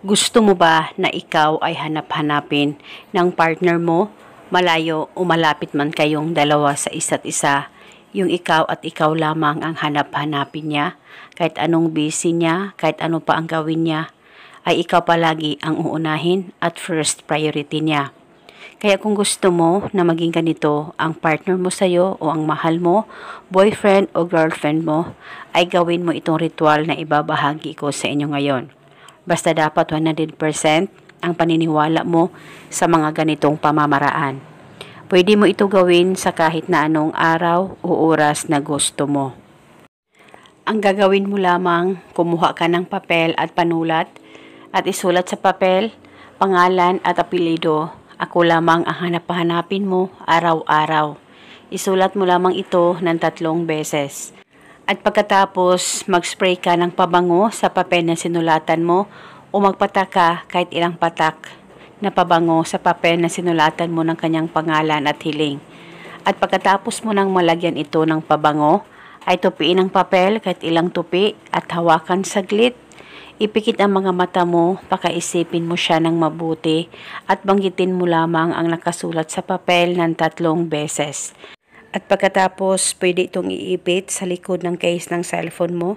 Gusto mo ba na ikaw ay hanap-hanapin ng partner mo, malayo o malapit man kayong dalawa sa isa't isa, yung ikaw at ikaw lamang ang hanap-hanapin niya, kahit anong busy niya, kahit ano pa ang gawin niya, ay ikaw palagi ang uunahin at first priority niya. Kaya kung gusto mo na maging ganito ang partner mo sa'yo o ang mahal mo, boyfriend o girlfriend mo, ay gawin mo itong ritual na ibabahagi ko sa inyo ngayon. Basta dapat 100% ang paniniwala mo sa mga ganitong pamamaraan. Pwede mo ito gawin sa kahit na anong araw o oras na gusto mo. Ang gagawin mo lamang, kumuha ka ng papel at panulat at isulat sa papel, pangalan at apelyido. Ako lamang ang hanap-hanapin mo araw-araw. Isulat mo lamang ito ng 3 beses. At pagkatapos, mag-spray ka ng pabango sa papel na sinulatan mo o magpatak ka kahit ilang patak na pabango sa papel na sinulatan mo ng kanyang pangalan at hiling. At pagkatapos mo nang malagyan ito ng pabango, ay tupiin ang papel kahit ilang tupi at hawakan saglit. Ipikit ang mga mata mo, pakaisipin mo siya ng mabuti at banggitin mo lamang ang nakasulat sa papel ng 3 beses. At pagkatapos, pwede itong iipit sa likod ng case ng cellphone mo.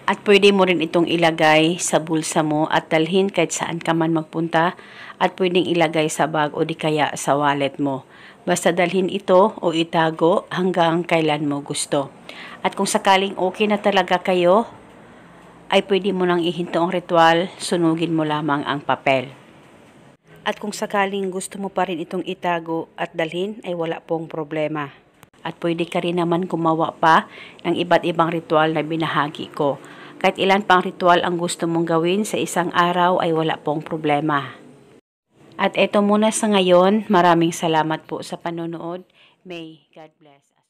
At pwede mo rin itong ilagay sa bulsa mo at dalhin kahit saan ka man magpunta. At pwedeng ilagay sa bag o di kaya sa wallet mo. Basta dalhin ito o itago hanggang kailan mo gusto. At kung sakaling okay na talaga kayo, ay pwede mo nang ihinto ang ritual, sunugin mo lamang ang papel. At kung sakaling gusto mo pa rin itong itago at dalhin, ay wala pong problema. At pwede ka rin naman gumawa pa ng iba't ibang ritual na binahagi ko. Kahit ilan pang ritual ang gusto mong gawin sa isang araw ay wala pong problema. At eto muna sa ngayon, maraming salamat po sa panonood. May God bless.